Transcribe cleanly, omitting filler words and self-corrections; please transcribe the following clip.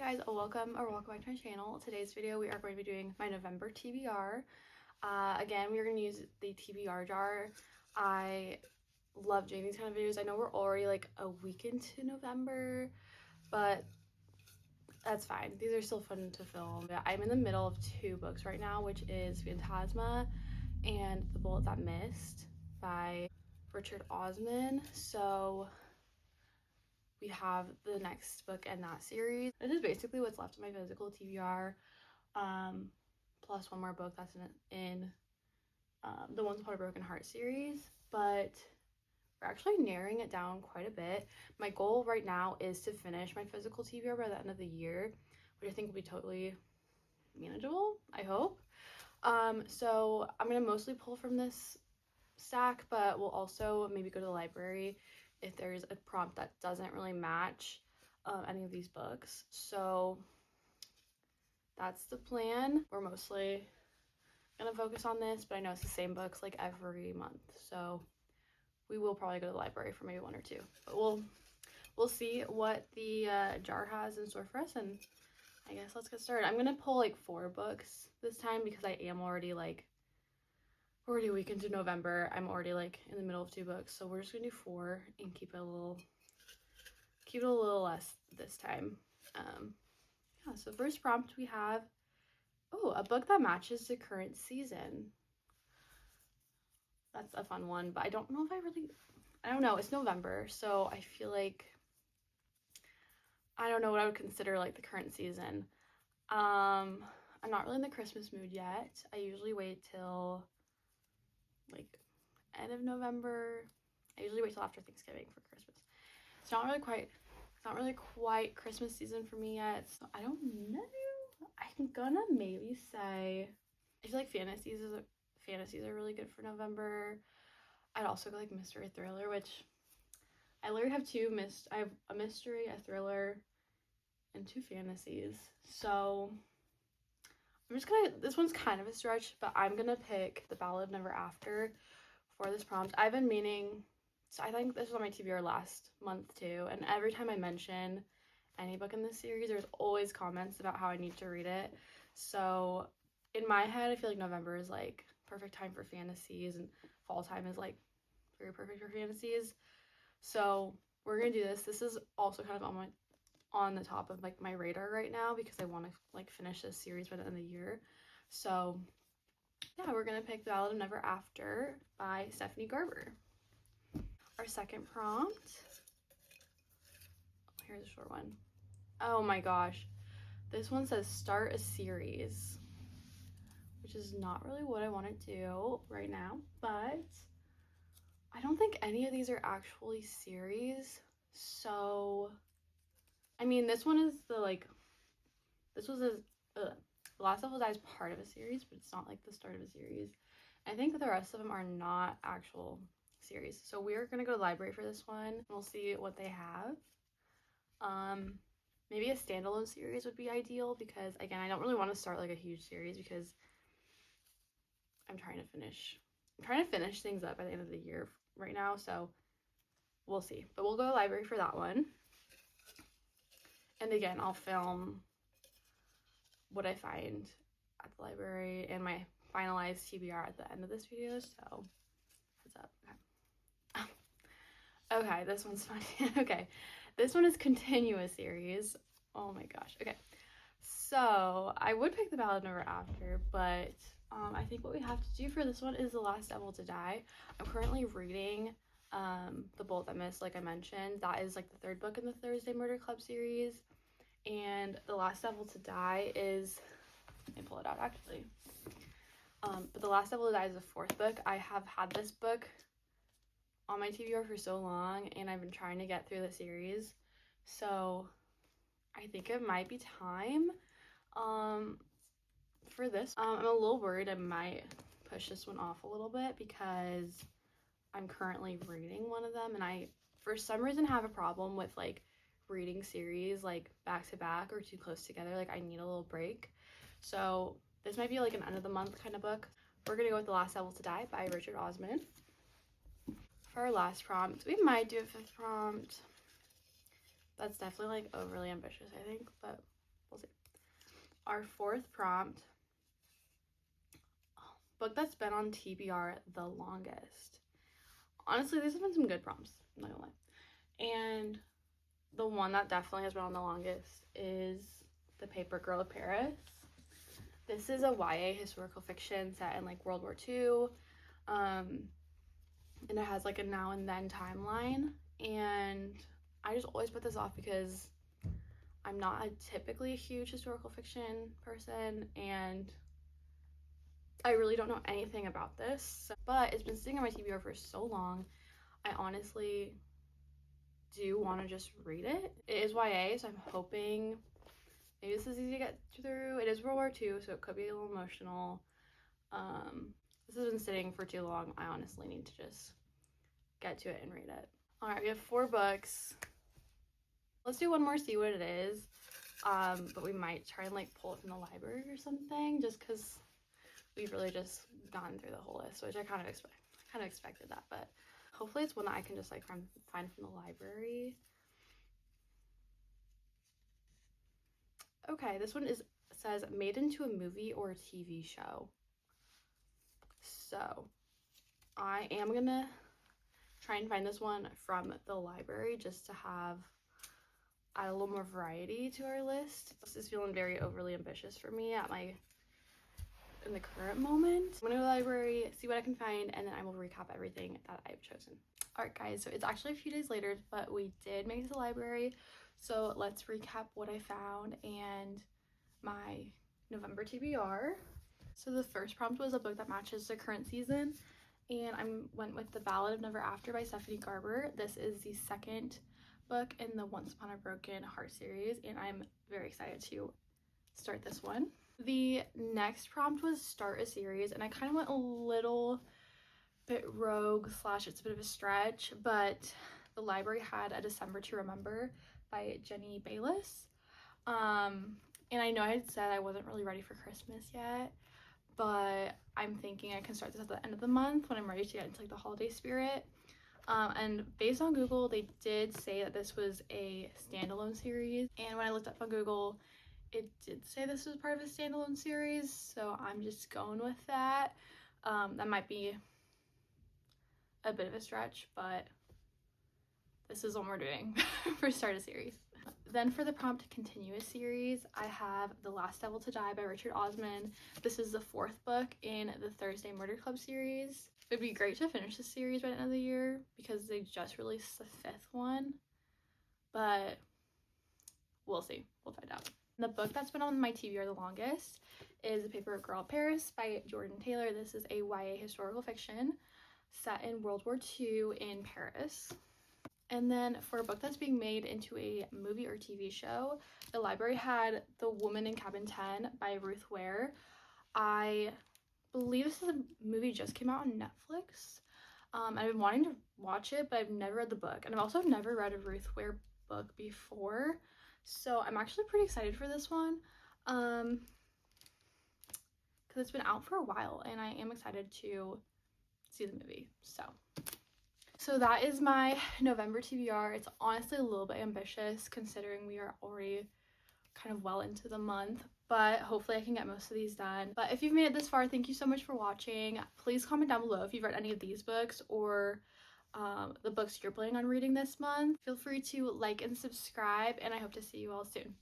guys, welcome back to my channel. Today's video we are going to be doing my November TBR. Again, we are going to use the TBR jar. I love doing these kind of videos. I know we're already like a week into November, but that's fine. These are still fun to film. I'm in the middle of two books right now, which is Phantasma and The Bullet That Missed by Richard Osman. So we have the next book in that series. This is basically what's left of my physical TBR, plus one more book that's in the Once Upon a Broken Heart series, but we're actually narrowing it down quite a bit. My goal right now is to finish my physical TBR by the end of the year, which I think will be totally manageable, I hope. So I'm gonna mostly pull from this stack, but we'll also maybe go to the library if there's a prompt that doesn't really match any of these books. So that's the plan. We're mostly gonna focus on this, but I know it's the same books like every month, so we will probably go to the library for maybe one or two, but we'll see what the jar has in store for us, and I guess let's get started. I'm gonna pull like 4 books this time because I am already a week into November. I'm already like in the middle of 2 books, so we're just gonna do 4 and keep it a little less this time. Yeah, so first prompt we have, oh, a book that matches the current season. That's a fun one, but I don't know if I don't know, it's November, so I feel like I don't know what I would consider like the current season. I'm not really in the Christmas mood yet. I usually wait till like end of November. I usually wait till after Thanksgiving for Christmas. It's not really quite Christmas season for me yet, so I don't know. I'm gonna maybe say I feel like fantasies are really good for November. I'd also go like mystery thriller, which I literally have I have a mystery, a thriller, and 2 fantasies. So this one's kind of a stretch, but I'm gonna pick The Ballad of Never After for this prompt. I've been meaning, so I think this was on my TBR last month too, and every time I mention any book in this series, there's always comments about how I need to read it. So in my head, I feel like November is like perfect time for fantasies, and fall time is like very perfect for fantasies. So we're gonna do this. This is also kind of on the top of like my radar right now because I want to like finish this series by the end of the year. So yeah, we're gonna pick The Ballad of Never After by Stephanie Garber. Our second prompt, here's a short one. Oh my gosh, this one says start a series, which is not really what I want to do right now, but I don't think any of these are actually series. So I mean, this one is the Last Devil Dies part of a series, but it's not like the start of a series. I think that the rest of them are not actual series. So we're gonna go to the library for this one. We'll see what they have. Maybe a standalone series would be ideal because again, I don't really want to start like a huge series because I'm trying to finish things up by the end of the year right now, so we'll see. But we'll go to the library for that one. And again, I'll film what I find at the library and my finalized TBR at the end of this video, so heads up. Okay, this one's funny. Okay, this one is continuous series. Oh my gosh. Okay, so I would pick The Ballad of Never After, but I think what we have to do for this one is The Last Devil to Die. I'm currently reading The Bullet That Missed, like I mentioned. That is like the 3rd book in the Thursday Murder Club series, and The Last Devil to Die is, let me pull it out actually. But The Last Devil to Die is the 4th book. I have had this book on my TBR for so long, and I've been trying to get through the series, so I think it might be time for this. I'm a little worried I might push this one off a little bit because I'm currently reading one of them, and I for some reason have a problem with like reading series like back to back or too close together. Like I need a little break, so this might be like an end of the month kind of book. We're gonna go with The Last Devil to Die by Richard Osman. For our last prompt, we might do a 5th prompt. That's definitely like overly ambitious, I think, but we'll see. Our fourth prompt, book that's been on TBR the longest. Honestly, these have been some good prompts, I'm not gonna lie. And the one that definitely has been on the longest is The Paper Girl of Paris. This is a YA historical fiction set in like World War II. And it has like a now and then timeline. And I just always put this off because I'm not typically a huge historical fiction person, and I really don't know anything about this. But it's been sitting on my TBR for so long. I honestly do want to just read it. It is YA, so I'm hoping maybe this is easy to get through. It is World War II, so it could be a little emotional. This has been sitting for too long. I honestly need to just get to it and read it. All right, we have 4 books. Let's do one more, see what it is. But we might try and like pull it from the library or something, just because we've really just gone through the whole list, which I kind of expected that, but hopefully it's one that I can just like find from the library. Okay, this one says made into a movie or a TV show. So I am gonna try and find this one from the library just to add a little more variety to our list. This is feeling very overly ambitious for me in the current moment. I'm gonna go to the library, see what I can find, and then I will recap everything that I've chosen. All right, guys, so it's actually a few days later, but we did make it to the library. So let's recap what I found and my November TBR. So the first prompt was a book that matches the current season, and I went with The Ballad of Never After by Stephanie Garber. This is the second book in the Once Upon a Broken Heart series, and I'm very excited to start this one. The next prompt was start a series, and I kind of went a little bit rogue / it's a bit of a stretch, but the library had A December to Remember by Jenny Bayliss. And I know I had said I wasn't really ready for Christmas yet, but I'm thinking I can start this at the end of the month when I'm ready to get into like the holiday spirit. And based on Google, they did say that this was a standalone series, and when I looked up on Google, it did say this was part of a standalone series, so I'm just going with that. That might be a bit of a stretch, but this is what we're doing for start a series. Then for the prompt to continue a series, I have The Last Devil to Die by Richard Osman. This is the 4th book in the Thursday Murder Club series. It would be great to finish this series by the end of the year because they just released the 5th one, but we'll see. We'll find out. The book that's been on my TBR the longest is The Paper Girl of Paris by Jordan Taylor. This is a YA historical fiction set in World War II in Paris. And then for a book that's being made into a movie or TV show, the library had The Woman in Cabin 10 by Ruth Ware. I believe this is a movie just came out on Netflix. I've been wanting to watch it, but I've never read the book. And I've also never read a Ruth Ware book before. So I'm actually pretty excited for this one. Because it's been out for a while and I am excited to see the movie. So that is my November TBR. It's honestly a little bit ambitious considering we are already kind of well into the month, but hopefully I can get most of these done. But if you've made it this far, thank you so much for watching. Please comment down below if you've read any of these books or the books you're planning on reading this month. Feel free to like and subscribe, and I hope to see you all soon.